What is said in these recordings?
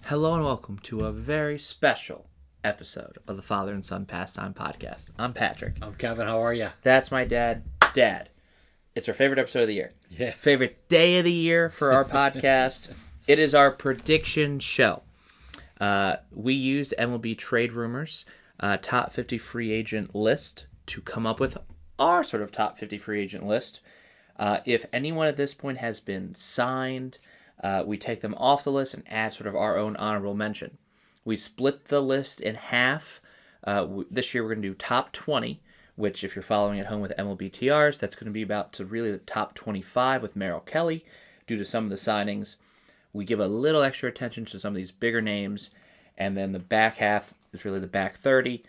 Hello and welcome to a very special episode of the Father and Son Pastime podcast. I'm Patrick. I'm Kevin. How are you? That's my dad. Dad, it's our favorite episode of the year. Yeah. Favorite day of the year for our podcast. It is our prediction show. We used MLB Trade Rumors, top 50 free agent list to come up with our sort of top 50 free agent list. If anyone at this point has been signed, we take them off the list and add sort of our own honorable mention. We split the list in half. This year we're going to do top 20, which if you're following at home with MLB TRs, that's going to be about to really the top 25 with Merrill Kelly due to some of the signings. We give a little extra attention to some of these bigger names, and then the back half is really the back 30,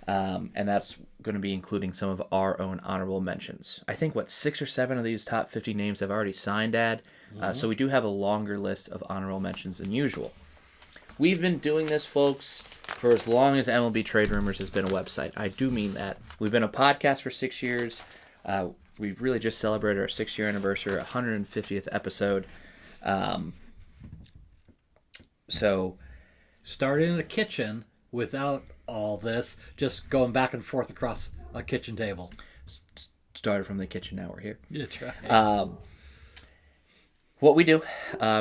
and that's going to be including some of our own honorable mentions. I think, 6 or 7 of these top 50 names have already signed, Dad, so we do have a longer list of honorable mentions than usual. We've been doing this, folks, for as long as MLB Trade Rumors has been a website. I do mean that. We've been a podcast for 6 years. We've really just celebrated our 6-year anniversary, 150th episode. So, started in the kitchen without all this, just going back and forth across a kitchen table. Started from the kitchen, now we're here. That's right. What we do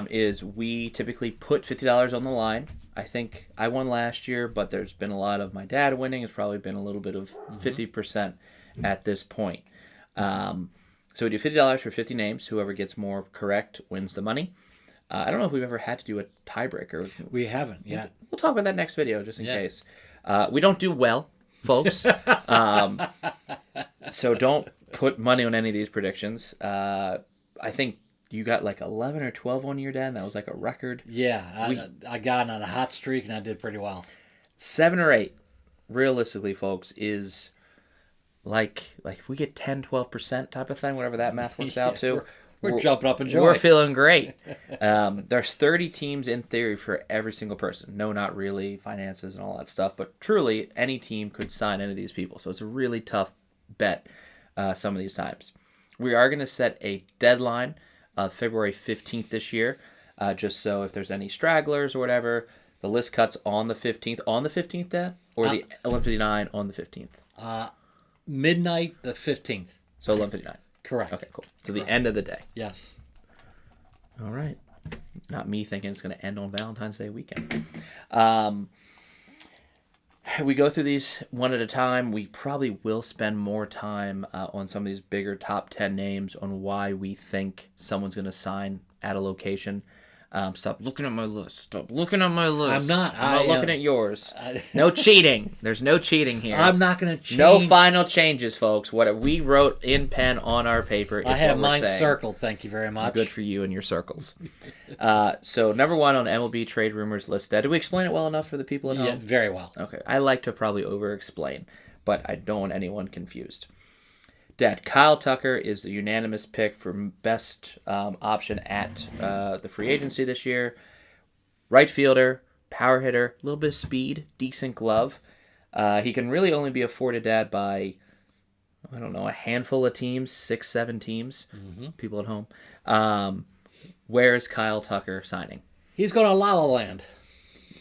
is we typically put $50 on the line. I think I won last year, but there's been a lot of my dad winning. It's probably been a little bit of 50% at this point. So we do $50 for 50 names. Whoever gets more correct wins the money. I don't know if we've ever had to do a tiebreaker. We haven't yet. We'll talk about that next video just in case. We don't do well, folks. So don't put money on any of these predictions. I think you got 11 or 12 on your dad, and that was a record. Yeah, I got on a hot streak, and I did pretty well. 7 or 8, realistically, folks, is if we get 10, 12% type of thing, whatever that math works out to. We're jumping up in joy. We're feeling great. There's 30 teams in theory for every single person. No, not really, finances and all that stuff, but truly any team could sign any of these people. So it's a really tough bet some of these times. We are going to set a deadline of February 15th this year, just so if there's any stragglers or whatever, the list cuts on the 15th. On the 15th, Dad? Or the 11:59 on the 15th? Midnight the 15th. So 11:59. Correct. Okay, cool. So the end of the day. Yes. All right. Not me thinking it's going to end on Valentine's Day weekend. We go through these one at a time. We probably will spend more time on some of these bigger top 10 names on why we think someone's going to sign at a location. Stop looking at my list. I'm not looking at yours. No cheating. There's no cheating here. I'm not going to change. No final changes, folks. What we wrote in pen on our paper is I have what we're mine saying. circled. Thank you very much. Good for you and your circles. So number 1 on MLB Trade Rumors list. Did we explain it well enough for the people at home? Yeah, very well. Okay. I like to probably over-explain, but I don't want anyone confused. Dad, Kyle Tucker is the unanimous pick for best option at the free agency this year. Right fielder, power hitter, a little bit of speed, decent glove. He can really only be afforded, Dad, by, I don't know, a handful of teams, 6, 7 teams, people at home. Where is Kyle Tucker signing? He's going to La La Land.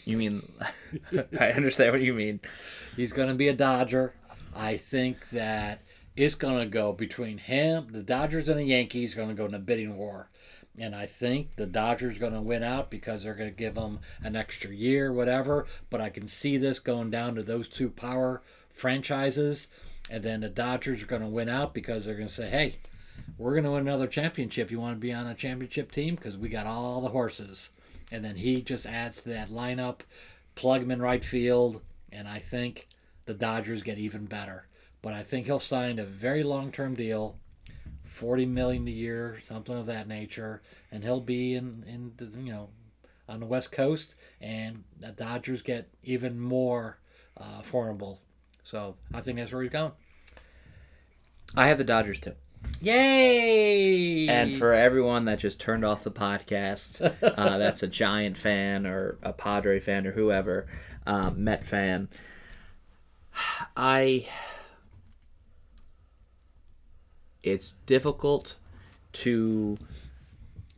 You mean, I understand what you mean. He's going to be a Dodger. I think that it's going to go between him, the Dodgers, and the Yankees going to go in a bidding war. And I think the Dodgers are going to win out because they're going to give him an extra year, whatever. But I can see this going down to those 2 power franchises. And then the Dodgers are going to win out because they're going to say, hey, we're going to win another championship. You want to be on a championship team? Because we got all the horses. And then he just adds to that lineup, plug him in right field, and I think the Dodgers get even better. But I think he'll sign a very long-term deal, $40 million a year, something of that nature, and he'll be in the, on the West Coast, and the Dodgers get even more formidable. So I think that's where he's going. I have the Dodgers too. Yay! And for everyone that just turned off the podcast, that's a Giant fan or a Padre fan or whoever, Met fan, it's difficult to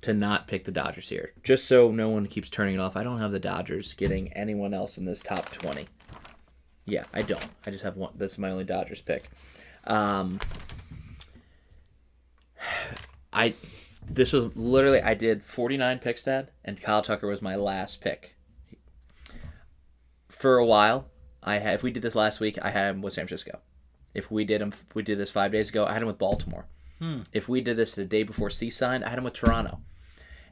to not pick the Dodgers here. Just so no one keeps turning it off, I don't have the Dodgers getting anyone else in this top 20. Yeah, I don't. I just have one. This is my only Dodgers pick. This was literally, I did 49 picks, Dad, and Kyle Tucker was my last pick. For a while, if we did this last week, I had him with San Francisco. If we did this 5 days ago, I had him with Baltimore. If we did this the day before C signed, I had him with Toronto.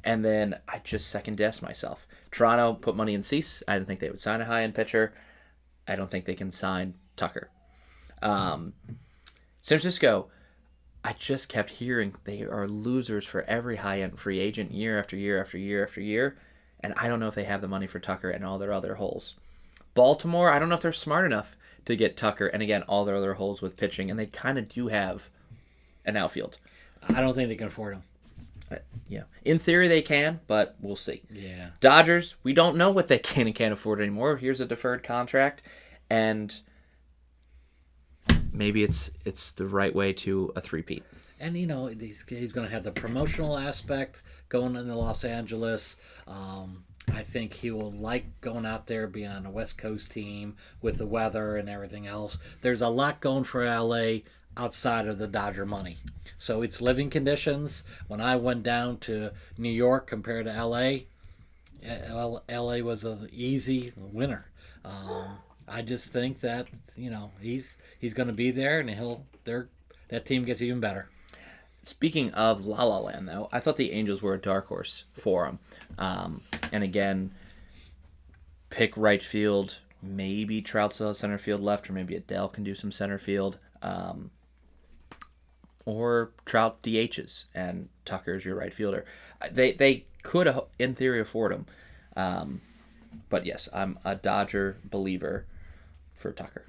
And then I just second-guessed myself. Toronto put money in Cease. I didn't think they would sign a high-end pitcher. I don't think they can sign Tucker. San Francisco, I just kept hearing they are losers for every high-end free agent year after year after year after year. And I don't know if they have the money for Tucker and all their other holes. Baltimore, I don't know if they're smart enough to get Tucker and, again, all their other holes with pitching. And they kind of do have an outfield. I don't think they can afford him. Yeah. In theory, they can, but we'll see. Yeah. Dodgers, we don't know what they can and can't afford anymore. Here's a deferred contract, and maybe it's the right way to a three-peat. And, he's going to have the promotional aspect going into Los Angeles. I think he will like going out there, being on a West Coast team with the weather and everything else. There's a lot going for L.A. outside of the Dodger money. So it's living conditions. When I went down to New York compared to L.A., L.A. was an easy winner. I just think that, he's going to be there, and that team gets even better. Speaking of La La Land, though, I thought the Angels were a dark horse for him. And again, pick right field. Maybe Trout still has center field left, or maybe Adele can do some center field. Or Trout DHs, and Tucker's your right fielder. They could, in theory, afford him. But yes, I'm a Dodger believer for Tucker.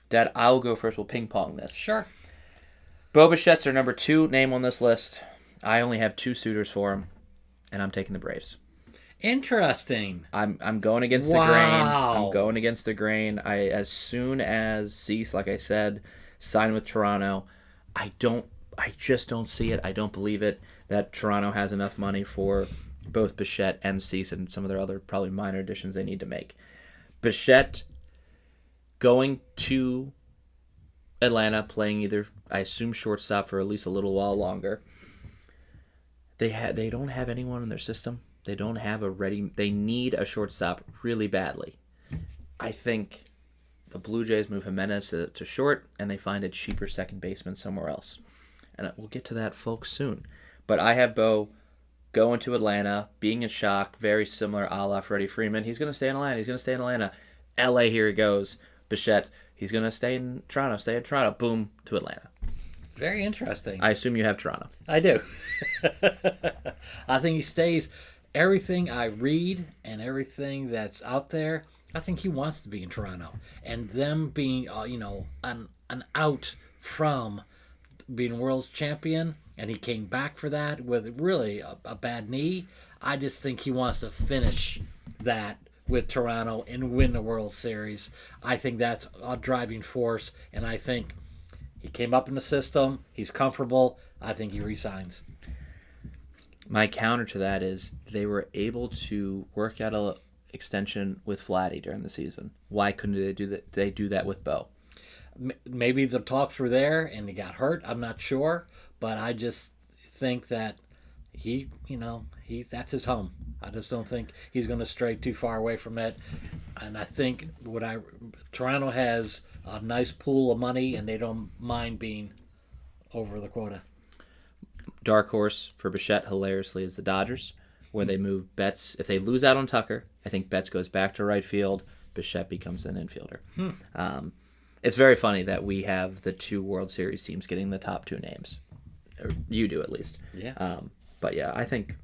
Dad, I'll go first. We'll ping-pong this. Sure. Bo Bichette's our number 2 name on this list. I only have 2 suitors for him, and I'm taking the Braves. Interesting. I'm going against the grain. I'm going against the grain. As soon as Cease, like I said, signed with Toronto, I just don't see it. I don't believe it that Toronto has enough money for both Bichette and Cease and some of their other probably minor additions they need to make. Bichette going to Atlanta, playing either, I assume, shortstop for at least a little while longer. They don't have anyone in their system. They don't have they need a shortstop really badly. I think the Blue Jays move Jimenez to short, and they find a cheaper second baseman somewhere else. And we'll get to that, folks, soon. But I have Bo going to Atlanta, being in shock, very similar a la Freddie Freeman. He's going to stay in Atlanta. L.A., here he goes. Bichette, he's going to stay in Toronto. Boom, to Atlanta. Very interesting. I assume you have Toronto. I do. I think he stays. Everything I read and everything that's out there, I think he wants to be in Toronto. And them being, an out from being world champion, and he came back for that with really a bad knee. I just think he wants to finish that with Toronto and win the World Series. I think that's a driving force, and I think he came up in the system. He's comfortable. I think he resigns. My counter to that is they were able to work out an extension with Vladdy during the season. Why couldn't they do that? They do that with Bo. Maybe the talks were there and he got hurt. I'm not sure, but I just think that that's his home. I just don't think he's going to stray too far away from it. And I think Toronto has a nice pool of money, and they don't mind being over the quota. Dark horse for Bichette, hilariously, is the Dodgers, where they move Betts. If they lose out on Tucker, I think Betts goes back to right field. Bichette becomes an infielder. It's very funny that we have the 2 World Series teams getting the top 2 names. Or you do, at least. Yeah. But yeah, I think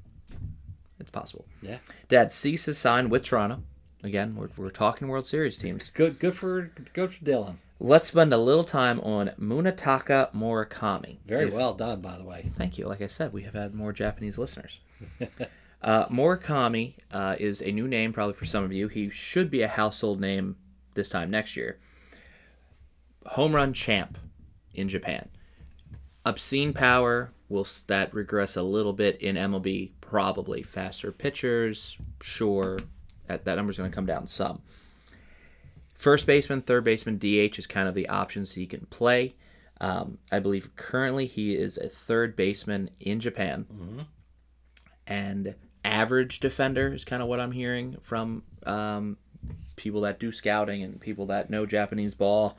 it's possible. Yeah. Dad, Cease is signed with Toronto. Again, we're talking World Series teams. Good for Dylan. Let's spend a little time on Munetaka Murakami. Very well done, by the way. Thank you. Like I said, we have had more Japanese listeners. Murakami is a new name probably for some of you. He should be a household name this time next year. Home run champ in Japan. Obscene power, will that regress a little bit in MLB? Probably. Faster pitchers, sure. That number's going to come down some. First baseman, third baseman, DH is kind of the options he can play. I believe currently he is a third baseman in Japan. Mm-hmm. And average defender is kind of what I'm hearing from people that do scouting and people that know Japanese ball.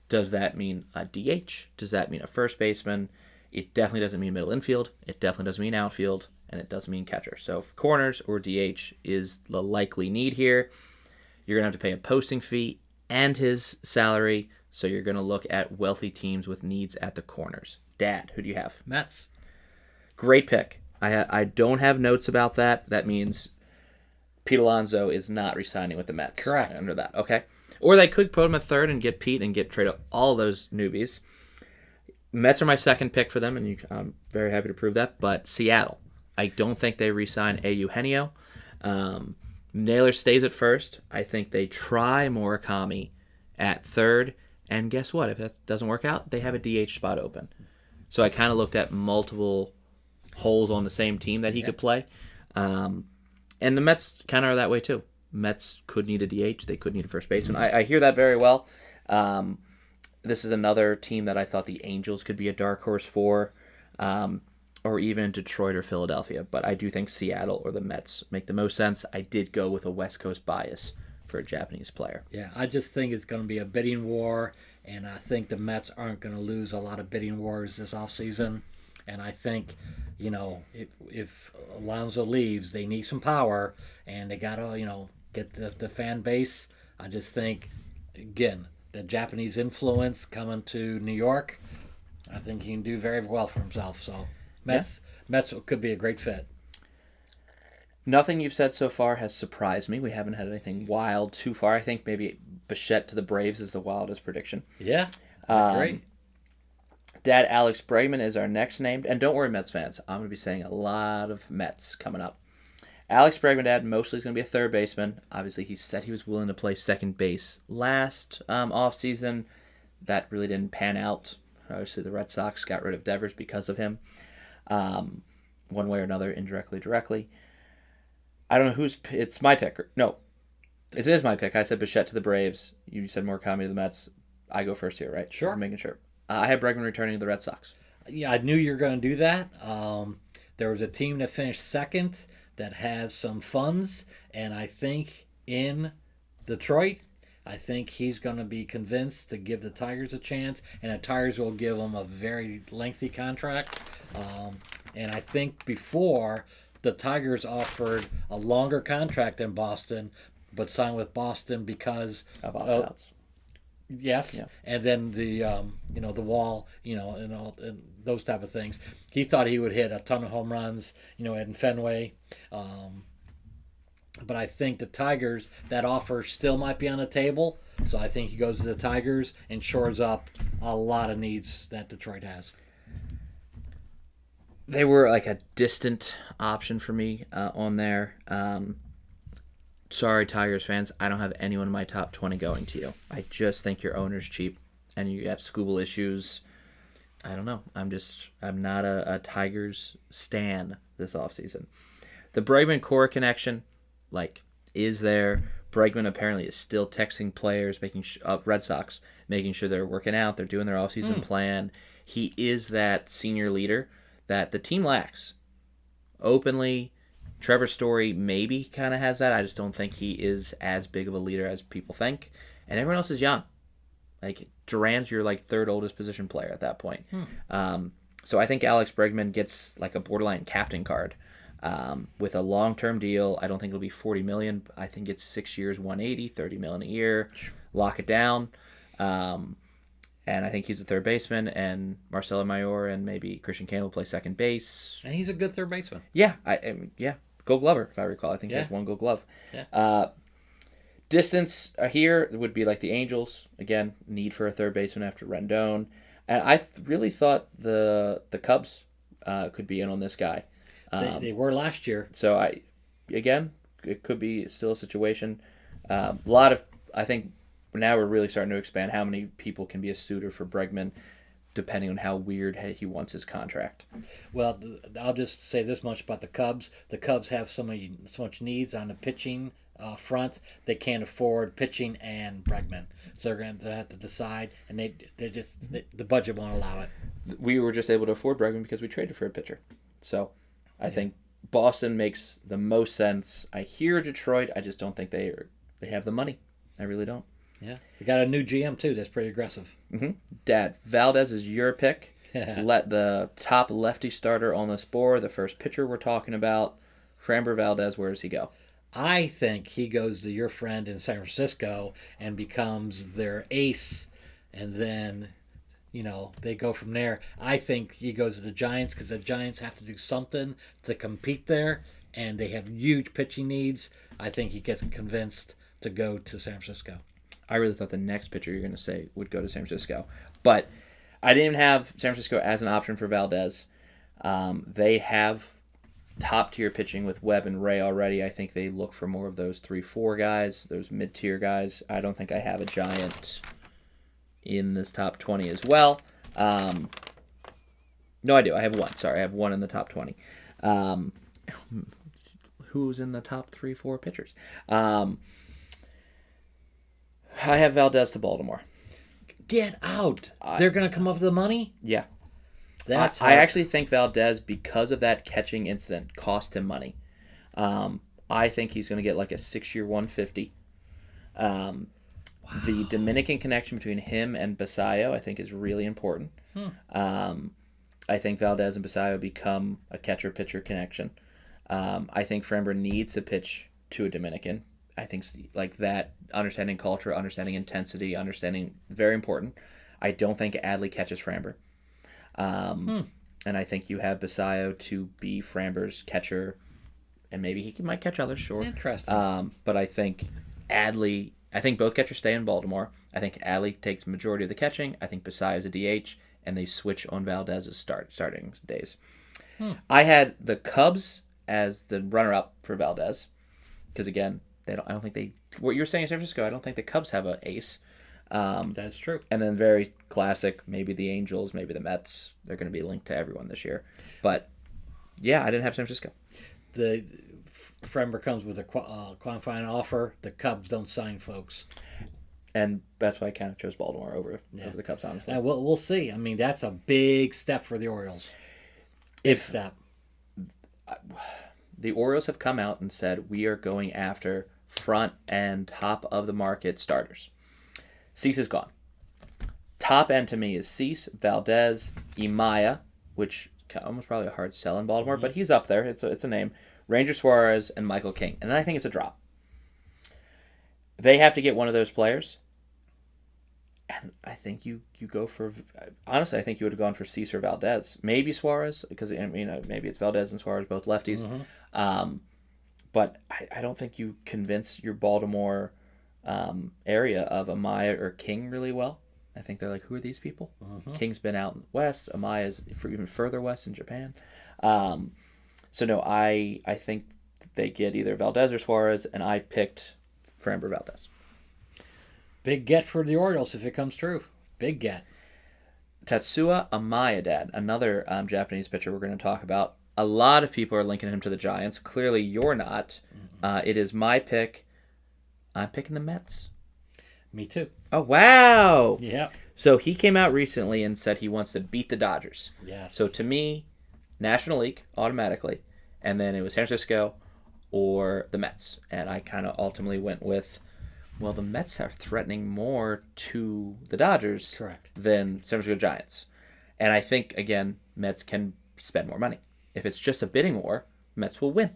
Does that mean a DH? Does that mean a first baseman? It definitely doesn't mean middle infield. It definitely doesn't mean outfield. And it doesn't mean catcher. So if corners or DH is the likely need here, you're going to have to pay a posting fee and his salary. So you're going to look at wealthy teams with needs at the corners. Dad, who do you have? Mets. Great pick. I don't have notes about that. That means Pete Alonso is not re-signing with the Mets. Correct. Under that. Okay. Or they could put him at third and get Pete and get trade up all those newbies. Mets are my second pick for them, and I'm very happy to prove that. But Seattle, I don't think they re-sign Eugenio. Naylor stays at first. I think they try Murakami at third. And guess what? If that doesn't work out, they have a DH spot open. So I kind of looked at multiple holes on the same team that he could play. And the Mets kind of are that way too. Mets could need a DH. They could need a first baseman. I hear that very well. This is another team that I thought the Angels could be a dark horse for, or even Detroit or Philadelphia. But I do think Seattle or the Mets make the most sense. I did go with a West Coast bias for a Japanese player. Yeah, I just think it's going to be a bidding war, and I think the Mets aren't going to lose a lot of bidding wars this offseason. And I think, if Alonso leaves, they need some power, and they got to, get the fan base. I just think, again, the Japanese influence coming to New York, I think he can do very well for himself. So Mets could be a great fit. Nothing you've said so far has surprised me. We haven't had anything wild too far. I think maybe Bichette to the Braves is the wildest prediction. Yeah, great. Dad, Alex Bregman is our next named. And don't worry, Mets fans. I'm going to be saying a lot of Mets coming up. Alex Bregman, Dad, mostly is going to be a third baseman. Obviously, he said he was willing to play second base last offseason. That really didn't pan out. Obviously, the Red Sox got rid of Devers because of him. One way or another, indirectly, directly. I don't know it's my pick. No, it is my pick. I said Bichette to the Braves. You said Murakami to the Mets. I go first here, right? Sure. I'm making sure. I had Bregman returning to the Red Sox. Yeah, I knew you were going to do that. There was a team that finished second that has some funds, and I think in Detroit, I think he's going to be convinced to give the Tigers a chance, and the Tigers will give him a very lengthy contract. And I think before, the Tigers offered a longer contract than Boston, but signed with Boston because of opt-outs. Yes, yeah. And then the the wall, and those type of things. He thought he would hit a ton of home runs, in Fenway. But I think the Tigers, that offer still might be on the table. So I think he goes to the Tigers and shores up a lot of needs that Detroit has. They were like a distant option for me on there. Sorry, Tigers fans. I don't have anyone in my top 20 going to you. I just think your owner's cheap and you got Scooble issues. I don't know. I'm not a Tigers stan this offseason. The Bregman-Cora connection, is there. Bregman apparently is still texting players, Red Sox, making sure they're working out, they're doing their offseason plan. He is that senior leader that the team lacks. Openly, Trevor Story maybe kind of has that. I just don't think he is as big of a leader as people think. And everyone else is young. Duran's your third oldest position player at that point. So I think Alex Bregman gets a borderline captain card with a long-term deal. I don't think it'll be $40 million. I think it's 6 years, $180, $30 million a year. Lock it down. And I think he's a third baseman, and Marcelo Mayor and maybe Christian Campbell play second base. And he's a good third baseman. Yeah, Gold Glover, if I recall. I think he has one Gold Glove. Yeah. Distance here would be like the Angels. Again, need for a third baseman after Rendon. And I really thought the Cubs could be in on this guy. They were last year. So, it could be still a situation. I think now we're really starting to expand how many people can be a suitor for Bregman. depending on how weird he wants his contract. Well, I'll just say this much about the Cubs. The Cubs have so much needs on the pitching front. They can't afford pitching and Bregman, so they're going to have to decide, and the budget won't allow it. We were just able to afford Bregman because we traded for a pitcher. So I think Boston makes the most sense. I hear Detroit. I just don't think they have the money. I really don't. Yeah, they got a new GM too. That's pretty aggressive. Mm-hmm. Dad, Valdez is your pick. Let the top lefty starter on this board, the first pitcher we're talking about, Framber Valdez. Where does he go? I think he goes to your friend in San Francisco and becomes their ace, and then, they go from there. I think he goes to the Giants because the Giants have to do something to compete there, and they have huge pitching needs. I think he gets convinced to go to San Francisco. I really thought the next pitcher you're going to say would go to San Francisco, but I didn't have San Francisco as an option for Valdez. They have top-tier pitching with Webb and Ray already. I think they look for more of those 3-4 guys, those mid-tier guys. I don't think I have a Giant in this top 20 as well. No, I do. I have one. Sorry, I have one in the top 20. Who's in the top 3-4 pitchers? I have Valdez to Baltimore. Get out. They're going to come up with the money? Yeah. I actually think Valdez, because of that catching incident, cost him money. I think he's going to get like a 6-year $150. Wow. The Dominican connection between him and Basayo, I think, is really important. I think Valdez and Basayo become a catcher-pitcher connection. I think Framber needs to pitch to a Dominican. I think like that, understanding culture, understanding intensity, understanding, very important. I don't think Adley catches Framber. And I think you have Basayo to be Framber's catcher, and maybe he might catch others, sure. Interesting. But I think both catchers stay in Baltimore. I think Adley takes the majority of the catching. I think Basayo's a DH, and they switch on Valdez's starting days. I had the Cubs as the runner-up for Valdez, because again, what you're saying in San Francisco, I don't think the Cubs have an ace. That's true. And then very classic, maybe the Angels, maybe the Mets. They're going to be linked to everyone this year. But, yeah, I didn't have San Francisco. The Framber comes with a qualifying offer. The Cubs don't sign folks. And that's why I kind of chose Baltimore over the Cubs, honestly. We'll see. I mean, that's a big step for the Orioles. Big step. The Orioles have come out and said, we are going after front and top of the market starters. Cease is gone. Top end to me is Cease, Valdez, Imaya, which almost probably a hard sell in Baltimore, but he's up there. It's a name. Ranger Suarez and Michael King. And then I think it's a drop. They have to get one of those players. And I think you go for... Honestly, I think you would have gone for Cease or Valdez. Maybe Suarez, because maybe it's Valdez and Suarez, both lefties. But I don't think you convince your Baltimore area of Amaya or King really well. I think they're like, who are these people? King's been out in the West. Amaya's even further west in Japan. So no, I think they get either Valdez or Suarez, and I picked Framber Valdez. Big get for the Orioles if it comes true. Big get. Tatsuya Amaya, Dad, another Japanese pitcher we're going to talk about. A lot of people are linking him to the Giants. Clearly, you're not. It is my pick. I'm picking the Mets. Me too. Oh, wow. Yeah. So he came out recently and said he wants to beat the Dodgers. Yes. So to me, National League, automatically. And then it was San Francisco or the Mets. And I kind of ultimately went with, well, the Mets are threatening more to the Dodgers than San Francisco Giants. And I think, again, Mets can spend more money. If it's just a bidding war, Mets will win.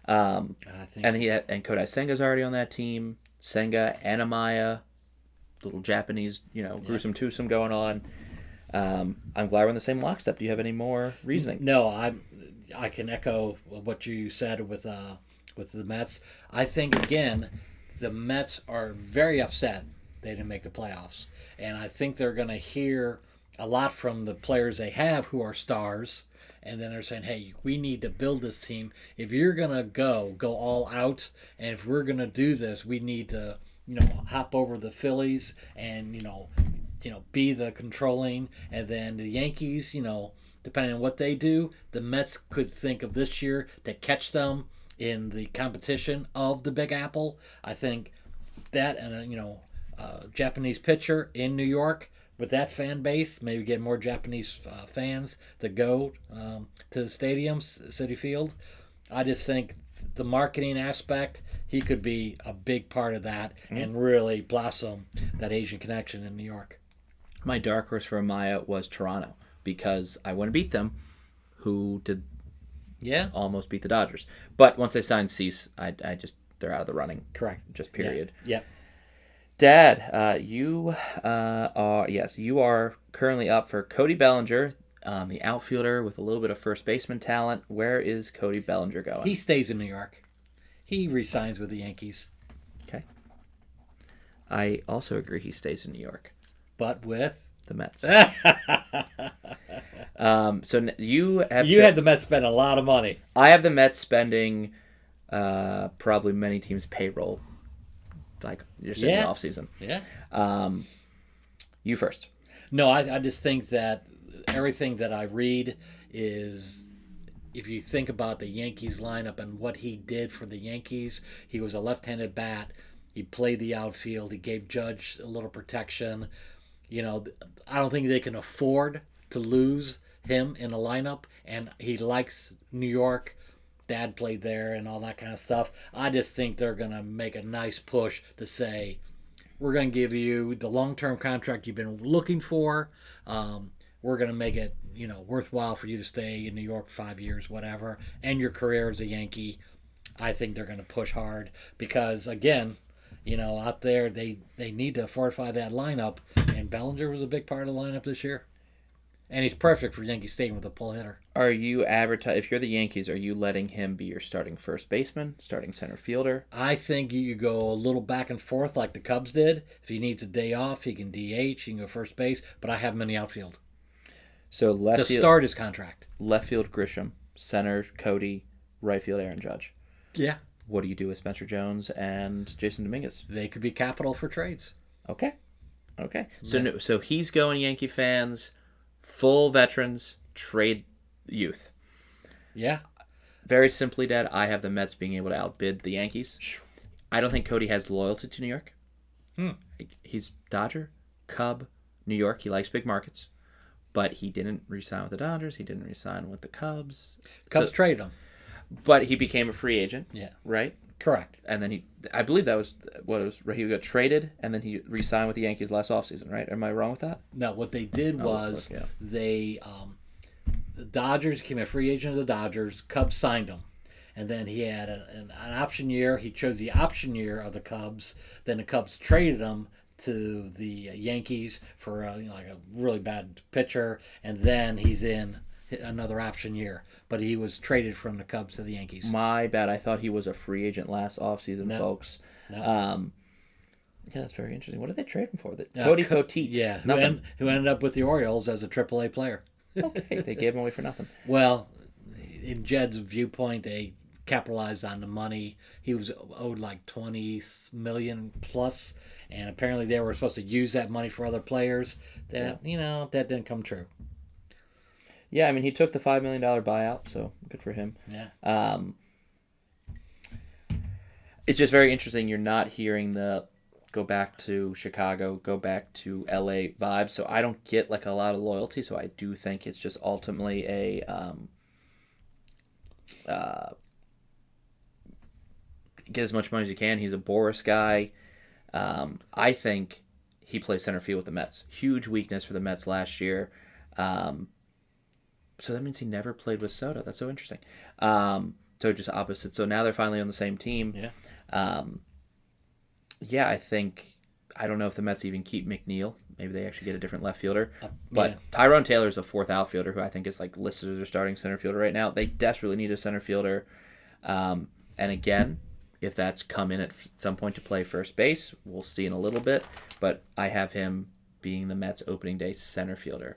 And Kodai Senga's already on that team. Senga and Amaya, little Japanese, gruesome twosome going on. I'm glad we're in the same lockstep. Do you have any more reasoning? No, I can echo what you said with the Mets. I think, again, the Mets are very upset they didn't make the playoffs. And I think they're going to hear a lot from the players they have who are stars. And then they're saying, hey, we need to build this team. If you're going to go all out, and if we're going to do this, we need to, hop over the Phillies and, be the controlling, and then the Yankees, depending on what they do, the Mets could think of this year to catch them in the competition of the Big Apple. I think that, and Japanese pitcher in New York with that fan base, maybe get more Japanese fans to go to the stadiums, Citi Field. I just think the marketing aspect, he could be a big part of that and really blossom that Asian connection in New York. My dark horse for Amaya was Toronto because I want to beat them, who did almost beat the Dodgers. But once they signed Cease, I just they're out of the running. Correct. Just period. Yeah. Dad, you are currently up for Cody Bellinger, the outfielder with a little bit of first baseman talent. Where is Cody Bellinger going? He stays in New York. He resigns with the Yankees. Okay. I also agree he stays in New York. But with the Mets. So you have had the Mets spend a lot of money. I have the Mets spending probably many teams' payroll. Like you're saying in the offseason. Yeah. You first. No, I just think that everything that I read is, if you think about the Yankees lineup and what he did for the Yankees, he was a left-handed bat. He played the outfield. He gave Judge a little protection. I don't think they can afford to lose him in a lineup, and he likes New York. Dad played there and all that kind of stuff. I just think they're going to make a nice push to say, we're going to give you the long-term contract you've been looking for. We're going to make it, worthwhile for you to stay in New York 5 years, whatever, and your career as a Yankee. I think they're going to push hard because, again, out there they need to fortify that lineup, and Bellinger was a big part of the lineup this year. And he's perfect for Yankee Stadium with a pull hitter. Are you if you're the Yankees, are you letting him be your starting first baseman, starting center fielder? I think you go a little back and forth like the Cubs did. If he needs a day off, he can DH, he can go first base, but I have him in the outfield. So to start his contract. Left field Grisham, center Cody, right field Aaron Judge. Yeah. What do you do with Spencer Jones and Jason Dominguez? They could be capital for trades. Okay. So he's going Yankee fans, full veterans, trade youth. Yeah. Very simply, Dad, I have the Mets being able to outbid the Yankees. I don't think Cody has loyalty to New York. He's Dodger, Cub, New York. He likes big markets. But he didn't re-sign with the Dodgers. He didn't re-sign with the Cubs. Cubs traded him. But he became a free agent. Yeah. Right? Correct. And then I believe that was what it was. He got traded, and then he re-signed with the Yankees last offseason, right? Am I wrong with that? No, what they did was the Dodgers became a free agent of the Dodgers. Cubs signed him. And then he had an option year. He chose the option year of the Cubs. Then the Cubs traded him to the Yankees for a really bad pitcher. And then he's in another option year. But he was traded from the Cubs to the Yankees. My bad. I thought he was a free agent last offseason, folks. No. Yeah, that's very interesting. What did they trade him for? Cody Poteet. Yeah, nothing. Who ended up with the Orioles as a AAA player. Okay, they gave him away for nothing. Well, in Jed's viewpoint, they capitalized on the money. He was owed like $20 million plus, and apparently they were supposed to use that money for other players. That that didn't come true. Yeah, I mean, he took the $5 million buyout, so good for him. Yeah. It's just very interesting. You're not hearing the go back to Chicago, go back to LA vibe. So I don't get a lot of loyalty. So I do think it's just ultimately a get as much money as you can. He's a Boris guy. I think he plays center field with the Mets. Huge weakness for the Mets last year. So that means he never played with Soto. That's so interesting. So just opposite. So now they're finally on the same team. Yeah. I don't know if the Mets even keep McNeil. Maybe they actually get a different left fielder. But Tyrone Taylor's a fourth outfielder who I think is listed as their starting center fielder right now. They desperately need a center fielder. And again, if that's come in at some point to play first base, we'll see in a little bit. But I have him being the Mets opening day center fielder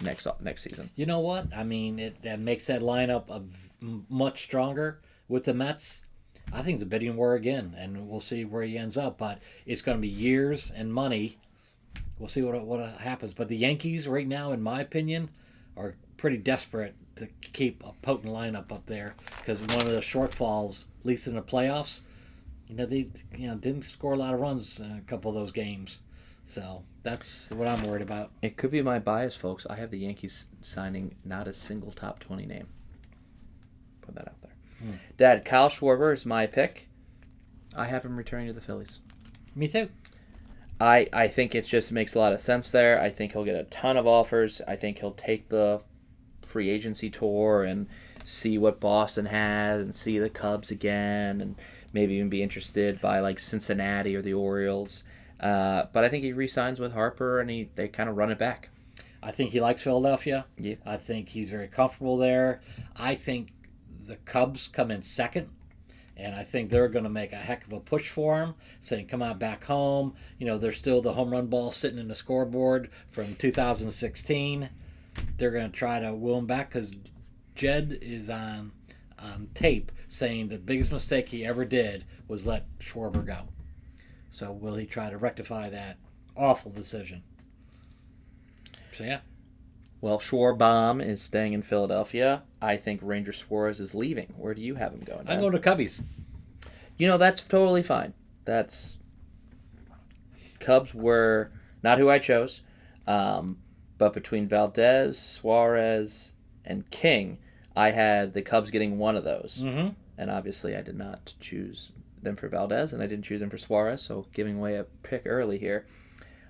next season. You know what? I mean, that makes that lineup much stronger with the Mets. I think it's a bidding war again, and we'll see where he ends up. But it's going to be years and money we'll see what happens. But the Yankees right now, in my opinion, are pretty desperate to keep a potent lineup up there because one of the shortfalls, at least in the playoffs, they didn't score a lot of runs in a couple of those games. So that's what I'm worried about. It could be my bias, folks. I have the Yankees signing not a single top 20 name. Put that out there. Dad, Kyle Schwarber is my pick. I have him returning to the Phillies. Me too. I think it just makes a lot of sense there. I think he'll get a ton of offers. I think he'll take the free agency tour and see what Boston has and see the Cubs again and maybe even be interested by like Cincinnati or the Orioles. But I think he re-signs with Harper and they kind of run it back. I think he likes Philadelphia. Yeah. I think he's very comfortable there. I think the Cubs come in second. And I think they're going to make a heck of a push for him, saying, come on back home. There's still the home run ball sitting in the scoreboard from 2016. They're going to try to will him back because Jed is on tape saying the biggest mistake he ever did was let Schwarber go. So will he try to rectify that awful decision? So, yeah. Well, Schwarbaum is staying in Philadelphia. I think Ranger Suarez is leaving. Where do you have him going? I'm going to Cubbies. That's totally fine. Cubs were not who I chose, but between Valdez, Suarez, and King, I had the Cubs getting one of those. Mm-hmm. And obviously I did not choose them for Valdez, and I didn't choose them for Suarez, so giving away a pick early here.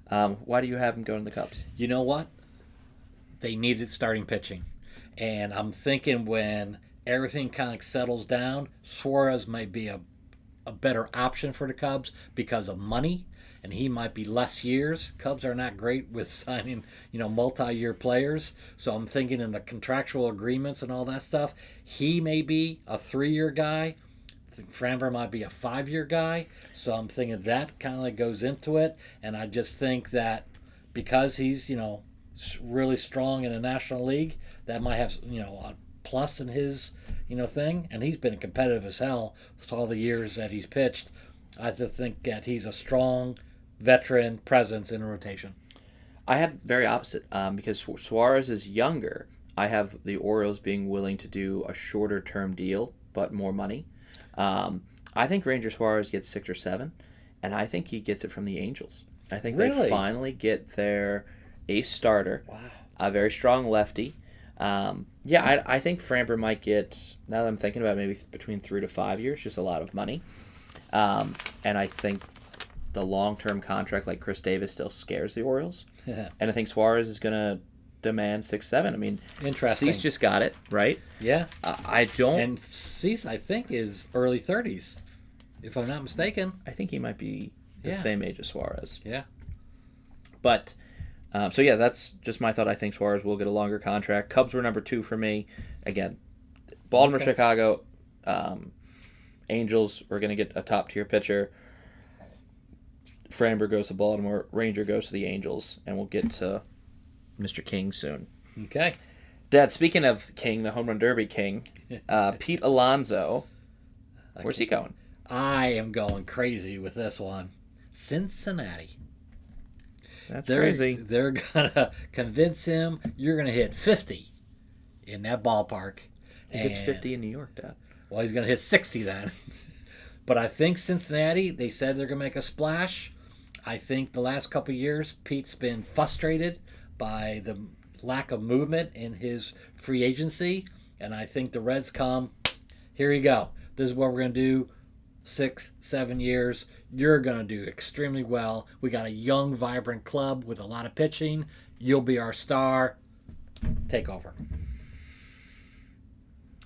Why do you have him going to the Cubs? You know what? They needed starting pitching. And I'm thinking when everything kind of settles down, Suarez might be a better option for the Cubs because of money, and he might be less years. Cubs are not great with signing, multi-year players. So I'm thinking in the contractual agreements and all that stuff, he may be a 3-year guy. Framber might be a 5-year guy. So I'm thinking that kind of goes into it. And I just think that because he's, really strong in the National League, that might have a plus in his thing, and he's been competitive as hell with all the years that he's pitched. I just think that he's a strong veteran presence in a rotation. I have very opposite because Suarez is younger. I have the Orioles being willing to do a shorter term deal but more money. I think Ranger Suarez gets 6 or 7, and I think he gets it from the Angels. I think they finally get their ace starter. Wow. A very strong lefty. I think Framber might get, now that I'm thinking about it, maybe between 3 to 5 years, just a lot of money. And I think the long-term contract like Chris Davis still scares the Orioles. And I think Suarez is going to demand 6-7. I mean, interesting. Cease just got it, right? Yeah. I don't. And Cease, I think, is early 30s, if I'm not mistaken. I think he might be the same age as Suarez. Yeah. But... that's just my thought. I think Suarez will get a longer contract. Cubs were number 2 for me. Again, Baltimore, Chicago, Angels are going to get a top-tier pitcher. Framber goes to Baltimore. Ranger goes to the Angels. And we'll get to Mr. King soon. Okay. Dad, speaking of King, the home run derby king, Pete Alonso, where's he going? I am going crazy with this one. Cincinnati. That's crazy. They're going to convince him you're going to hit 50 in that ballpark. He gets 50 in New York, Dad. Well, he's going to hit 60 then. But I think Cincinnati, they said they're going to make a splash. I think the last couple of years, Pete's been frustrated by the lack of movement in his free agency. And I think the Reds come, here you go. This is what we're going to do. 6, 7 years, you're going to do extremely well. We got a young, vibrant club with a lot of pitching. You'll be our star. Take over.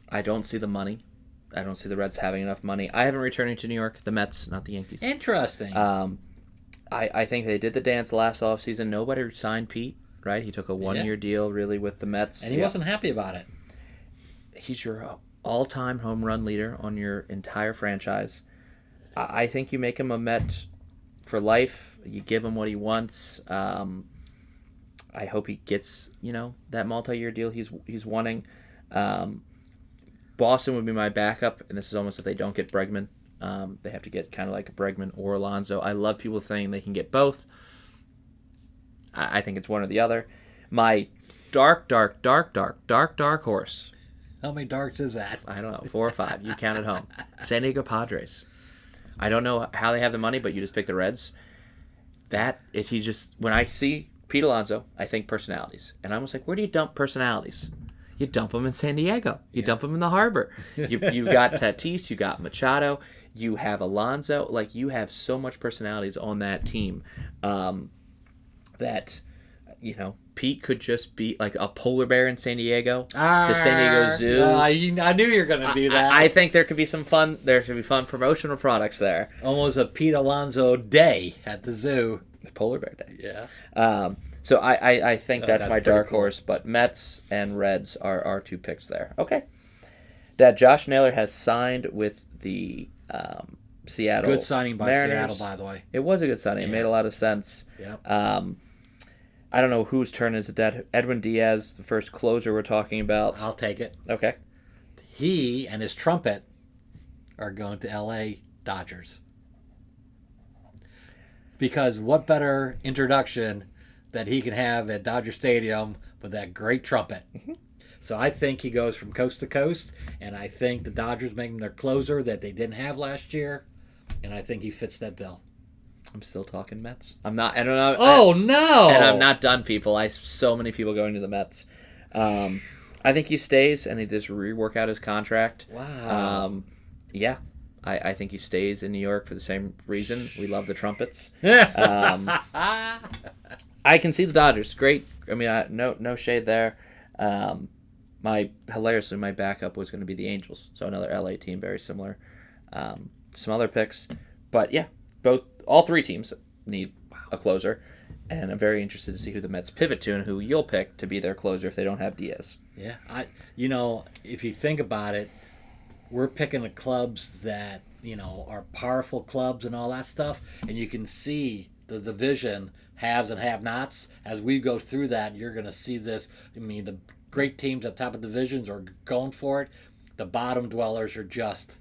I don't see the money. I don't see the Reds having enough money. I have him returning to New York, the Mets, not the Yankees. Interesting. I think they did the dance last offseason. Nobody signed Pete, right? He took a 1-year deal, really, with the Mets. And he wasn't happy about it. He's your all-time home run leader on your entire franchise. I think you make him a Met for life. You give him what he wants. I hope he gets, that multi-year deal he's wanting. Boston would be my backup, and this is almost if they don't get Bregman. They have to get kind of like a Bregman or Alonso. I love people saying they can get both. I think it's one or the other. My dark horse. How many darks is that? I don't know, 4 or 5. You count at home. San Diego Padres. I don't know how they have the money, but you just pick the Reds. That is, he just, when I see Pete Alonso, I think personalities. And I'm almost like, where do you dump personalities? You dump them in San Diego. You dump them in the harbor. You got Tatis, you got Machado, you have Alonso. Like, you have so much personalities on that team that, you know, Pete could just be like a polar bear in San Diego. The San Diego Zoo. I knew you were going to do that. I think there could be some fun. There should be fun promotional products there. Almost a Pete Alonso day at the zoo. Polar bear day. Yeah. So I think that's my dark cool. horse, but Mets and Reds are our 2 picks there. Okay. Dad, Josh Naylor has signed with the Seattle Good signing by Mariners. Seattle, by the way. It was a good signing. It made a lot of sense. Yeah. I don't know whose turn is it, Dad. Edwin Diaz, the first closer we're talking about. I'll take it. Okay. He and his trumpet are going to L.A. Dodgers. Because what better introduction that he can have at Dodger Stadium with that great trumpet. Mm-hmm. So I think he goes from coast to coast, and I think the Dodgers make him their closer that they didn't have last year, and I think he fits that bill. I'm still talking Mets. I'm not. I don't know. Oh, no! And I'm not done, people. I have so many people going to the Mets. I think he stays, and he just rework out his contract. Wow. Yeah. I think he stays in New York for the same reason. We love the trumpets. I can see the Dodgers. Great. I mean, no shade there. Hilariously, my backup was going to be the Angels. So another LA team, very similar. Some other picks. But yeah, all 3 teams need a closer. And I'm very interested to see who the Mets pivot to and who you'll pick to be their closer if they don't have Diaz. Yeah. If you think about it, we're picking the clubs that, are powerful clubs and all that stuff. And you can see the division haves and have-nots. As we go through that, you're going to see this. I mean, the great teams at top of divisions are going for it. The bottom dwellers are just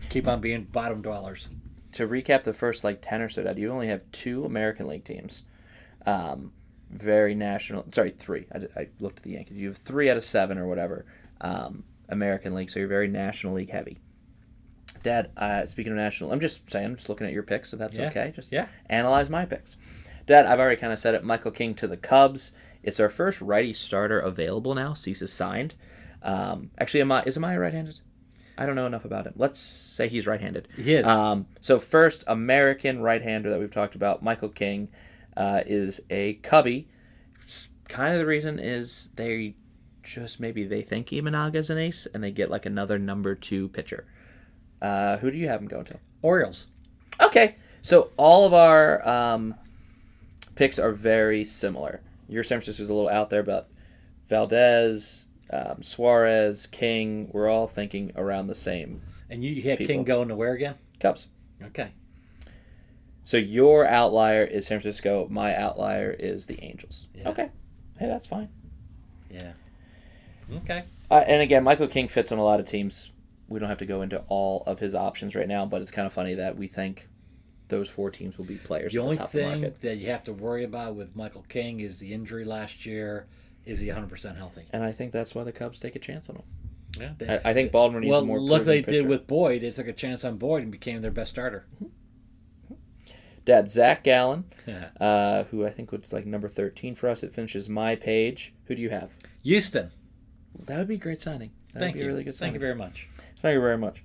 keep on being bottom dwellers. To recap the first 10 or so, Dad, you only have 2 American League teams. Very national. Sorry, 3. I looked at the Yankees. You have 3 out of 7 or whatever. American League, so you're very National League heavy. Dad, speaking of national, I'm just looking at your picks, so that's okay. Just analyze my picks. Dad, I've already kind of said it. Michael King to the Cubs. It's our first righty starter available now. Cease is signed. Actually, is Amaya right-handed? I don't know enough about him. Let's say he's right-handed. He is. So first American right-hander that we've talked about, Michael King, is a Cubby. Kind of the reason is they think Imanaga's an ace, and they get another number 2 pitcher. Who do you have him going to? Orioles. Okay, so all of our picks are very similar. Your San Francisco's a little out there, but Valdez, Suarez, King, we're all thinking around the same. And you had King going to where again? Cubs. Okay. So your outlier is San Francisco. My outlier is the Angels. Yeah. Okay. Hey, that's fine. Yeah. Okay. And again, Michael King fits on a lot of teams. We don't have to go into all of his options right now, but it's kind of funny that we think those 4 teams will be players. The at only the top of the thing market. that you have to worry about with Michael King is the injury last year. Is he 100% healthy? And I think that's why the Cubs take a chance on him. Yeah. I think Baltimore needs a more look proven they pitcher. did with Boyd. They took a chance on Boyd and became their best starter. Dad, Zach Gallen, who I think was number 13 for us. It finishes my page. Who do you have? Houston. That would be a great signing. That would be a really good signing. Thank you very much. Thank you very much.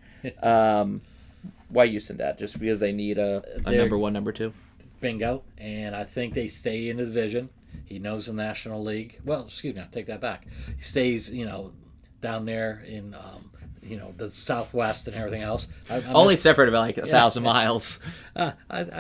Why Houston, Dad? Just because they need a number 1, number 2? Bingo. And I think they stay in the division. He knows the National League. Well, excuse me, I take that back. He stays, down there in, the Southwest and everything else. Only separate about 1,000 miles. I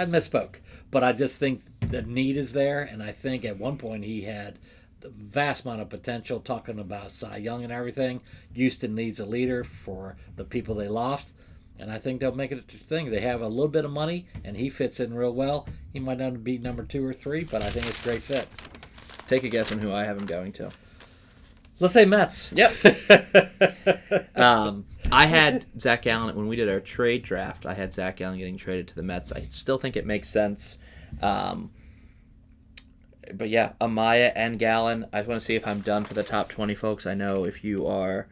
misspoke. But I just think the need is there. And I think at one point he had the vast amount of potential, talking about Cy Young and everything. Houston needs a leader for the people they lost. And I think they'll make it a thing. They have a little bit of money, and he fits in real well. He might not be number 2 or 3, but I think it's a great fit. Take a guess on who I have him going to. Let's say Mets. Yep. I had Zach Gallen, when we did our trade draft, I had Zach Gallen getting traded to the Mets. I still think it makes sense. But yeah, Amaya and Gallen. I just want to see if I'm done for the top 20, folks. I know if you are.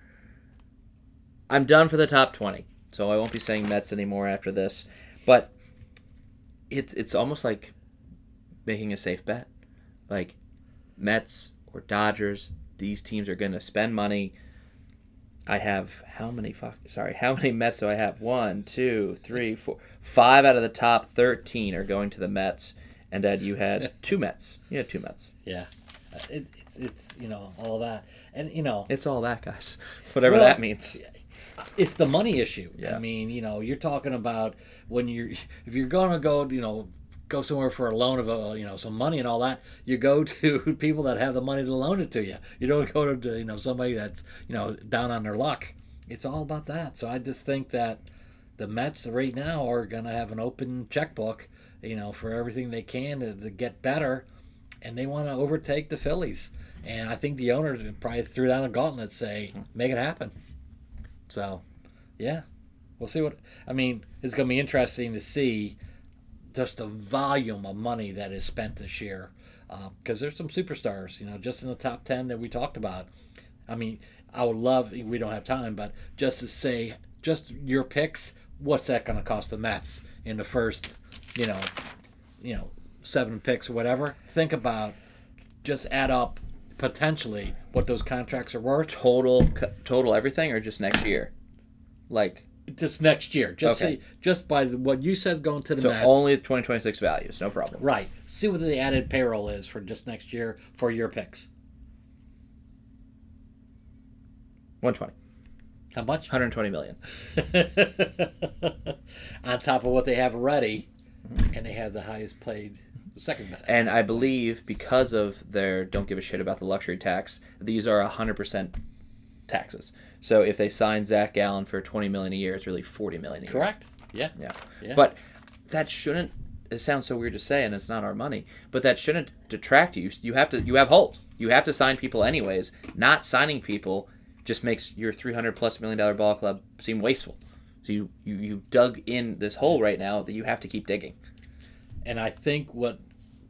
I'm done for the top 20, so I won't be saying Mets anymore after this. But it's almost like making a safe bet. Like, Mets or Dodgers, these teams are going to spend money. I have how many Mets do I have? 1, 2, 3, 4, 5 out of the top 13 are going to the Mets. And Ed, you had 2 Mets. You had 2 Mets. Yeah, it's all that, and It's all that, guys. Whatever well, that means. it's the money issue. Yeah. I mean, you're talking about if you're gonna go somewhere for a loan of some money and all that, you go to people that have the money to loan it to you. You don't go to somebody that's down on their luck. It's all about that. So I just think that the Mets right now are gonna have an open checkbook, for everything they can to get better, and they want to overtake the Phillies. And I think the owner probably threw down a gauntlet and say, make it happen. So, yeah, we'll see it's going to be interesting to see just the volume of money that is spent this year. Because there's some superstars, just in the top 10 that we talked about. I mean, I would love, we don't have time, but just to say, just your picks, what's that going to cost the Mets in the first, 7 picks or whatever? Think about, just add up potentially what those contracts are worth. Total everything, or just next year? Like, just next year. Just okay. See, just by what you said going to the Mets. So only the 2026 values, no problem. Right. See what the added payroll is for just next year for your picks. 120. How much? 120 million. On top of what they have already, and they have the highest paid second best. And I believe because of their don't give a shit about the luxury tax, these are 100% taxes. So if they sign Zach Gallen for $20 million a year, it's really $40 million a year. Correct. Yeah. But that shouldn't. It sounds so weird to say, and it's not our money. But that shouldn't detract you. You have holes. You have to sign people anyways. Not signing people just makes your $300+ million ball club seem wasteful. So you've dug in this hole right now that you have to keep digging. And I think what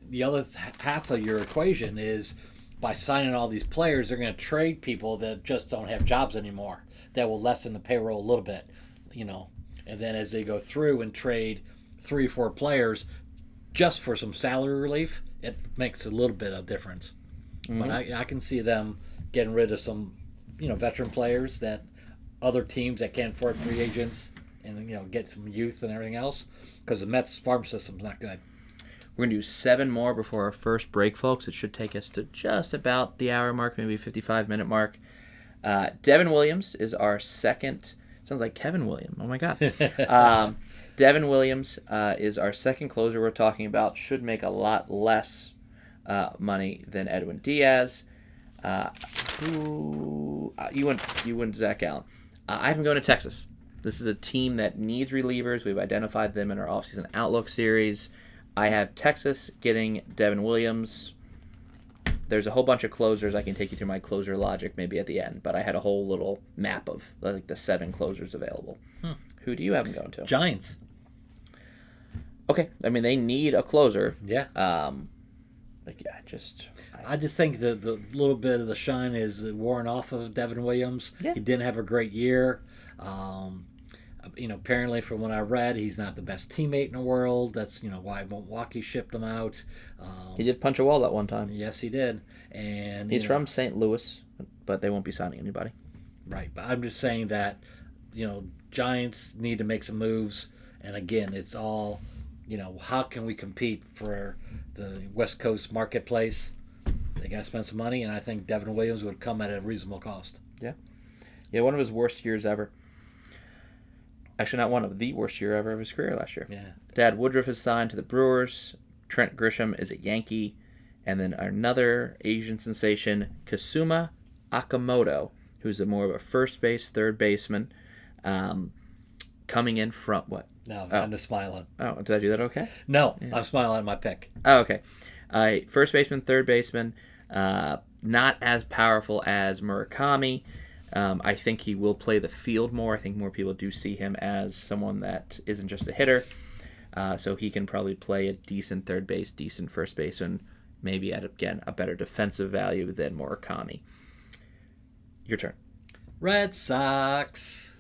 the other half of your equation is, by signing all these players, they're going to trade people that just don't have jobs anymore. That will lessen the payroll a little bit, And then as they go through and trade 3 or 4 players just for some salary relief, it makes a little bit of difference. Mm-hmm. But I can see them getting rid of some, veteran players that other teams that can't afford free agents, and get some youth and everything else, because the Mets farm system's not good. We're going to do 7 more before our first break, folks. It should take us to just about the hour mark, maybe 55-minute mark. Devin Williams is our second. Sounds like Kevin Williams. Oh, my God. Devin Williams is our second closer we're talking about. Should make a lot less money than Edwin Diaz. You went Zach Gallen. I have him going to Texas. This is a team that needs relievers. We've identified them in our offseason outlook series. I have Texas getting Devin Williams. There's a whole bunch of closers. I can take you through my closer logic maybe at the end, but I had a whole little map of like the 7 closers available. Who do you have them going to? Giants. Okay. I mean, they need a closer. Yeah. I just think the little bit of the shine is worn off of Devin Williams. Yeah. He didn't have a great year. Apparently from what I read, he's not the best teammate in the world. That's, why Milwaukee shipped him out. He did punch a wall that one time. Yes, he did. And he's from St. Louis, but they won't be signing anybody. Right. But I'm just saying that, Giants need to make some moves. And again, it's all, how can we compete for the West Coast marketplace? They got to spend some money, and I think Devin Williams would come at a reasonable cost. Yeah. Yeah, one of his worst years ever. Actually, not one of the worst year ever of his career last year. Yeah. Dad Woodruff is signed to the Brewers. Trent Grisham is a Yankee. And then another Asian sensation, Kasuma Akamoto, who's more of a first base, third baseman, coming in from what? No, I'm just smiling. Oh, did I do that okay? No, yeah. I'm smiling at my pick. Oh, okay. First baseman, third baseman, not as powerful as Murakami. I think he will play the field more. I think more people do see him as someone that isn't just a hitter. So he can probably play a decent third base, decent first baseman, maybe at, again, a better defensive value than Murakami. Your turn. Red Sox.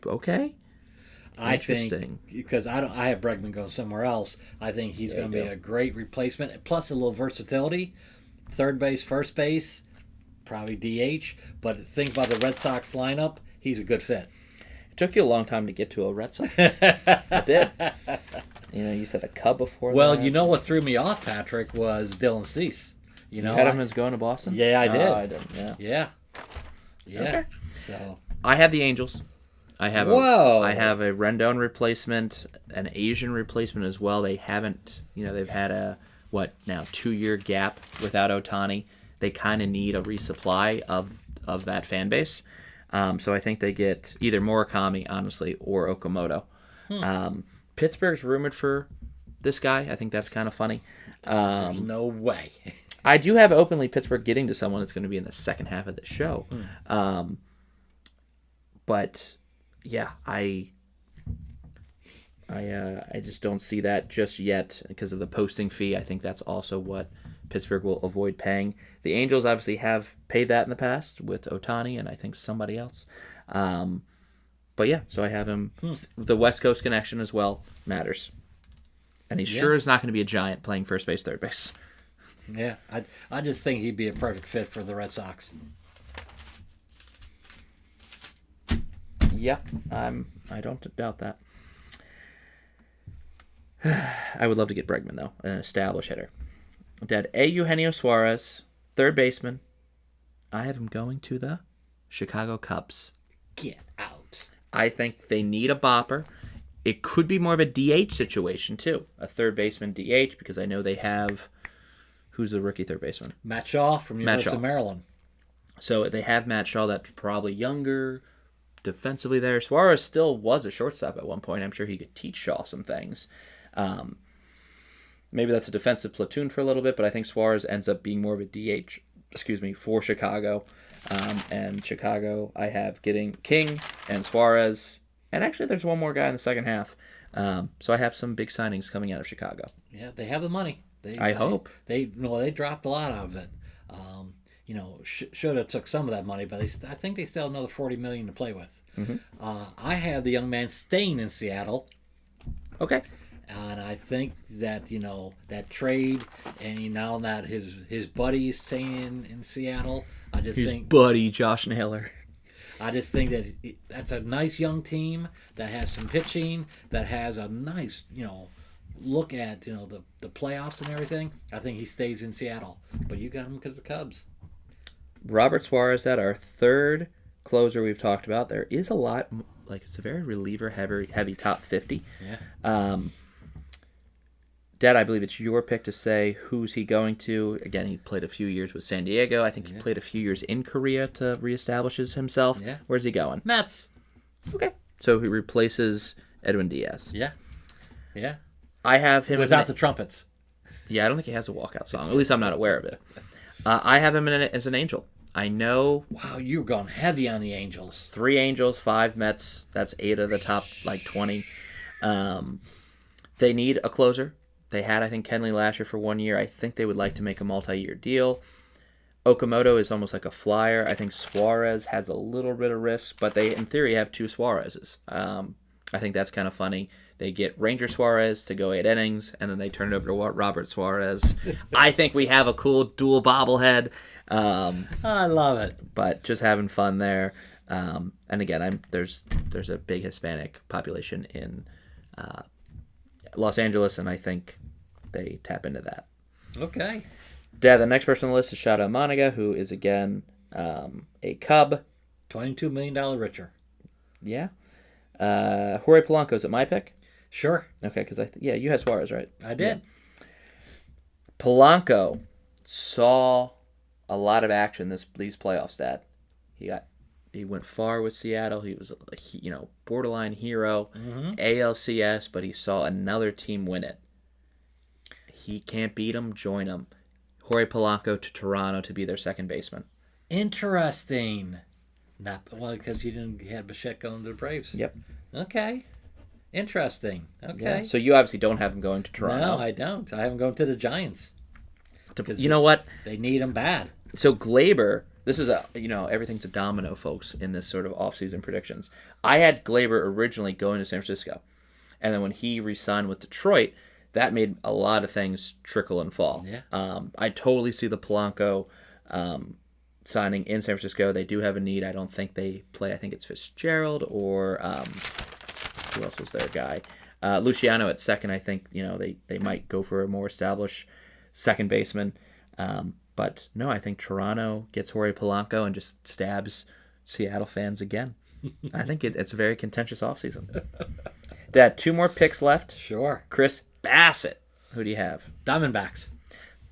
Okay. I think because I have Bregman going somewhere else. I think he's going to be a great replacement, plus a little versatility. Third base, first base, probably DH. But think about the Red Sox lineup. He's a good fit. It took you a long time to get to a Red Sox. It did. You said a Cub before. Well, you know what threw me off, Patrick, was Dylan Cease. You had him as going to Boston? Yeah, I did. I didn't. Yeah. Okay. So I have the Angels. I have a Rendon replacement, an Asian replacement as well. They haven't, they've had a 2-year gap without Ohtani. They kind of need a resupply of that fan base. So I think they get either Murakami, honestly, or Okamoto. Pittsburgh's rumored for this guy. I think that's kind of funny. There's no way. I do have openly Pittsburgh getting to someone that's going to be in the second half of the show. But yeah, I just don't see that just yet because of the posting fee. I think that's also what Pittsburgh will avoid paying. The Angels obviously have paid that in the past with Ohtani and I think somebody else. But yeah, so I have him. The West Coast connection as well matters. And he sure is not going to be a giant playing first base, third base. Yeah, I just think he'd be a perfect fit for the Red Sox. Yeah, I don't doubt that. I would love to get Bregman, though, an established hitter. Dad, Eugenio Suarez, third baseman. I have him going to the Chicago Cubs. Get out. I think they need a bopper. It could be more of a DH situation, too. A third baseman DH, because I know they have... Who's the rookie third baseman? Matt Shaw from University of Maryland. So they have Matt Shaw that's probably younger, defensively there. Suarez still was a shortstop at one point. I'm sure he could teach Shaw some things. Maybe that's a defensive platoon for a little bit, but I think Suarez ends up being more of a DH, for Chicago. And Chicago, I have getting King and Suarez. And actually, there's one more guy in the second half. So I have some big signings coming out of Chicago. Yeah, they have the money. I hope. They dropped a lot out of it. Should have took some of that money, but I think they still have another $40 million to play with. I have the young man staying in Seattle. Okay. And I think that that trade, and now that his buddy is staying in Seattle, His buddy Josh Naylor. I just think that that's a nice young team that has some pitching, that has a nice look at the playoffs and everything. I think he stays in Seattle, but you got him because of the Cubs. Robert Suarez, that our third closer we've talked about. There is a lot, it's a very reliever heavy top 50. Yeah. Dad, I believe it's your pick to say who's he going to. Again, he played a few years with San Diego. I think he played a few years in Korea to reestablish himself. Yeah. Where's he going? Mets. Okay. So he replaces Edwin Diaz. Yeah. Yeah. I have him without the trumpets. Yeah, I don't think he has a walkout song. At least I'm not aware of it. I have him as an Angel. I know. Wow, you've gone heavy on the Angels. 3 Angels, 5 Mets. That's 8 of the top 20. They need a closer. They had, I think, Kenley last year for 1 year. I think they would like to make a multi-year deal. Okamoto is almost like a flyer. I think Suarez has a little bit of risk, but they, in theory, have 2 Suarezes. I think that's kind of funny. They get Ranger Suarez to go 8 innings, and then they turn it over to Robert Suarez. I think we have a cool dual bobblehead. I love it. But just having fun there. And again, there's a big Hispanic population in Los Angeles, and I think they tap into that. Okay. Dad, the next person on the list is Shada Managa, who is, again, a Cub. $22 million richer. Yeah. Jorge Polanco, is it my pick? Sure. Okay, because you had Suarez, right? I did. Yeah. Polanco saw a lot of action these playoffs, Dad. He went far with Seattle. He was borderline hero, ALCS, but he saw another team win it. He can't beat them, join them. Jorge Polanco to Toronto to be their second baseman. Interesting. Because you had Bichette going to the Braves. Yep. Okay. Interesting. Okay. Yeah. So you obviously don't have him going to Toronto. No, I don't. I have him going to the Giants. You know what? They need him bad. So Glaber, this is everything's a domino, folks, in this sort of offseason predictions. I had Glaber originally going to San Francisco, and then when he re-signed with Detroit, that made a lot of things trickle and fall. Yeah. I totally see the Polanco signing in San Francisco. They do have a need. I don't think they play. I think it's Fitzgerald or who else was their guy? Luciano at second. I think they might go for a more established second baseman. But no, I think Toronto gets Jorge Polanco and just stabs Seattle fans again. I think it's a very contentious offseason. Dad, 2 more picks left. Sure. Chris Bassett. Who do you have? Diamondbacks.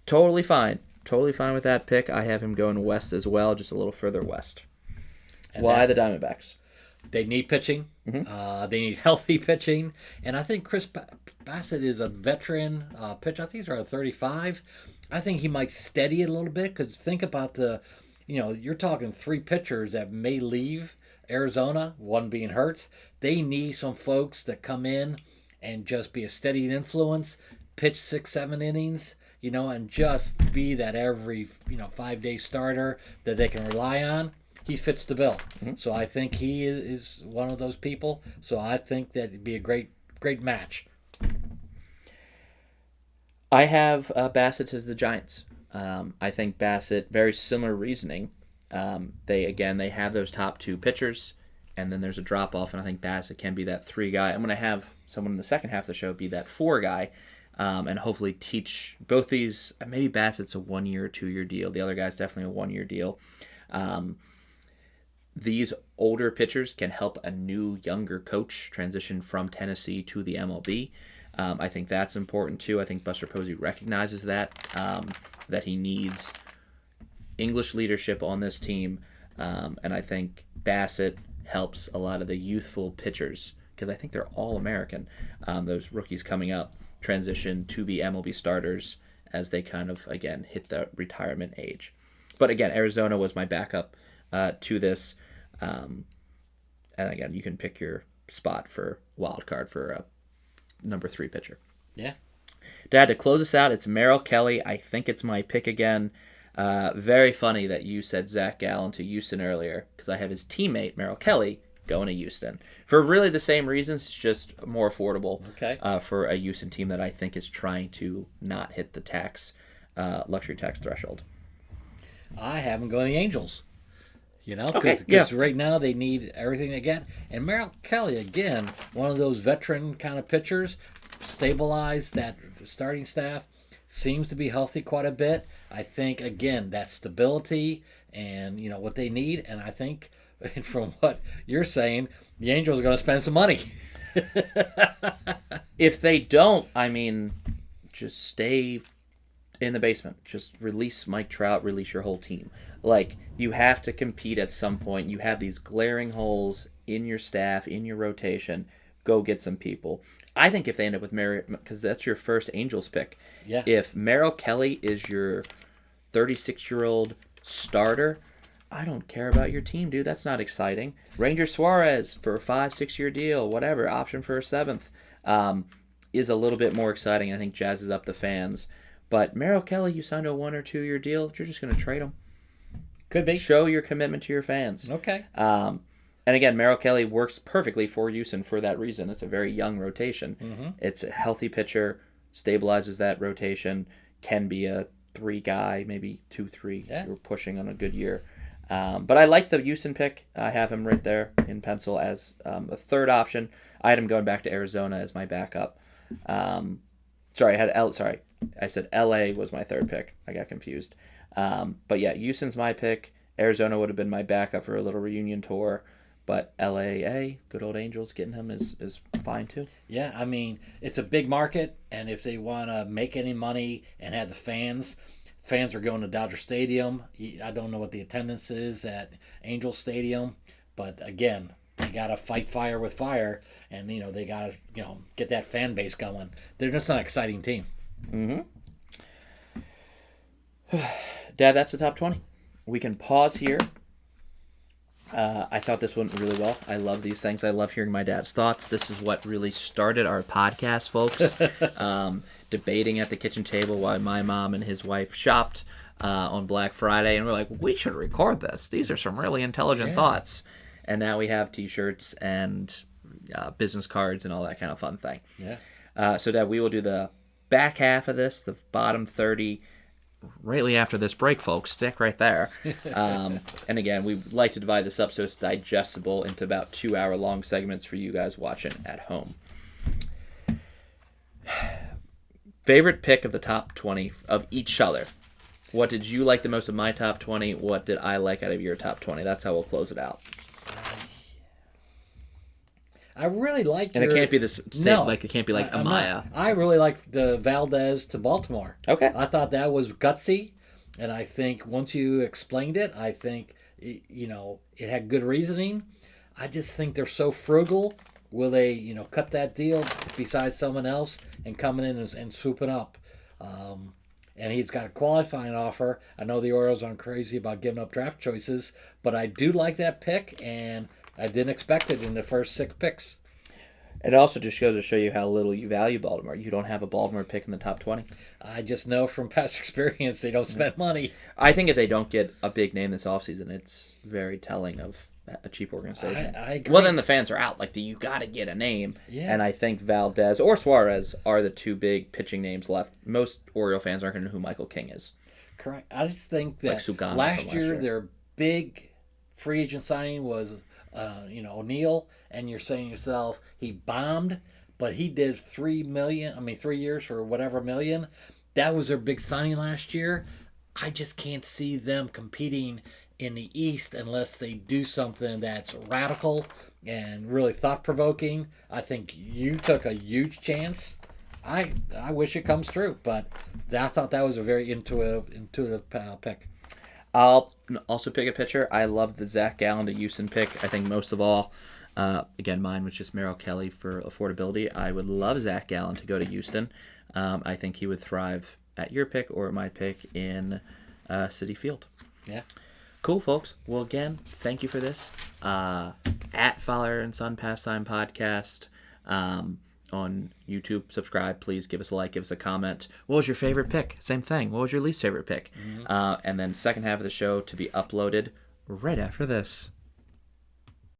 Totally fine. Totally fine with that pick. I have him going west as well, just a little further west. And why the Diamondbacks? They need pitching. Mm-hmm. They need healthy pitching. And I think Chris Bassett is a veteran pitcher. I think he's around 35. I think he might steady it a little bit because think about you're talking 3 pitchers that may leave Arizona, one being Hurts. They need some folks that come in and just be a steady influence, pitch 6-7 innings, and just be that every 5-day starter that they can rely on. He fits the bill. Mm-hmm. So I think he is one of those people. So I think that it'd be a great match. I have Bassett as the Giants. I think Bassett, very similar reasoning. They have those top 2 pitchers, and then there's a drop-off, and I think Bassett can be that 3 guy. I'm going to have someone in the second half of the show be that 4 guy, and hopefully teach both these. Maybe Bassett's a 1-year or 2-year deal. The other guy's definitely a 1-year deal. These older pitchers can help a new, younger coach transition from Tennessee to the MLB. I think that's important too. I think Buster Posey recognizes that he needs English leadership on this team, and I think Bassett helps a lot of the youthful pitchers because I think they're all American. Those rookies coming up transition to be MLB starters as they kind of again hit the retirement age. But again, Arizona was my backup to this, and again, you can pick your spot for wild card for a number 3 pitcher. Yeah. Dad, to close us out, it's Merrill Kelly. I think it's my pick again. Very funny that you said Zach Gallen to Houston earlier because I have his teammate, Merrill Kelly, going to Houston. For really the same reasons, it's just more affordable for a Houston team that I think is trying to not hit the luxury tax threshold. I have him going to the Angels. Because right now they need everything they get. And Merrill Kelly, again, one of those veteran kind of pitchers, stabilized that starting staff, seems to be healthy quite a bit. I think, again, that stability and, what they need. And I think, from what you're saying, the Angels are going to spend some money. If they don't, just stay in the basement. Just release Mike Trout, release your whole team. You have to compete at some point. You have these glaring holes in your staff, in your rotation. Go get some people. I think if they end up with because that's your first Angels pick. Yes. If Merrill Kelly is your 36-year-old starter, I don't care about your team, dude. That's not exciting. Ranger Suarez for a 5-6 year deal, whatever, option for a 7th, is a little bit more exciting. I think jazzes up the fans. But Merrill Kelly, you signed a 1 or 2 year deal. You're just going to trade him. Could be. Show your commitment to your fans. Okay. And again, Merrill Kelly works perfectly for Houston for that reason. It's a very young rotation. Mm-hmm. It's a healthy pitcher, stabilizes that rotation, can be a 3 guy, maybe 2-3. Yeah. You're pushing on a good year. But I like the Houston pick. I have him right there in pencil as a 3rd option. I had him going back to Arizona as my backup. I said LA was my 3rd pick. I got confused. But yeah, Houston's my pick. Arizona would have been my backup for a little reunion tour. But LA, good old Angels, getting him is fine too. Yeah, it's a big market, and if they want to make any money and have the fans are going to Dodger Stadium. I don't know what the attendance is at Angel Stadium, but again, they got to fight fire with fire, and they got to get that fan base going. They're just an exciting team. Mm-hmm. Dad, that's the top 20. We can pause here. I thought this went really well. I love these things. I love hearing my dad's thoughts. This is what really started our podcast, folks. Debating at the kitchen table while my mom and his wife shopped on Black Friday. And we're like, we should record this. These are some really intelligent thoughts. And now we have T-shirts and business cards and all that kind of fun thing. Yeah. So, Dad, we will do the back half of this, the bottom 30, rightly after this break, folks. Stick right there. And again, we like to divide this up so it's digestible into about 2-hour-long segments for you guys watching at home. Favorite pick of the top 20 of each other. What did you like the most of my top 20? What did I like out of your top 20? That's how we'll close it out. I really like And it can't be the same, No, like it can't be like Amaya. I really liked the Valdez to Baltimore. Okay. I thought that was gutsy, and I think once you explained it, I think it had good reasoning. I just think they're so frugal. Will they cut that deal besides someone else and coming in and swooping up? And he's got a qualifying offer. I know the Orioles aren't crazy about giving up draft choices, but I do like that pick, and I didn't expect it in the first 6 picks. It also just goes to show you how little you value Baltimore. You don't have a Baltimore pick in the top 20. I just know from past experience they don't spend money. I think if they don't get a big name this offseason, it's very telling of a cheap organization. I agree. Well, then the fans are out. Like, you got to get a name. Yeah. And I think Valdez or Suarez are the 2 big pitching names left. Most Oriole fans aren't going to know who Michael King is. Correct. I just think that like Sugana last from year their big free agent signing was O'Neill, and you're saying to yourself, he bombed, but he did 3 years for whatever million. That was their big signing last year. I just can't see them competing in the East unless they do something that's radical and really thought-provoking. I think you took a huge chance. I wish it comes true, but I thought that was a very intuitive pick. I'll also pick a pitcher. I love the Zach Gallen to Houston pick. I think most of all, again, mine was just Merrill Kelly for affordability. I would love Zach Gallen to go to Houston. I think he would thrive at your pick or at my pick in Citi Field. Yeah. Cool, folks. Well, again, thank you for this. At Fowler and Son Pastime Podcast on YouTube. Subscribe. Please give us a like. Give us a comment. What was your favorite pick? Same thing. What was your least favorite pick? And then second half of the show to be uploaded right after this.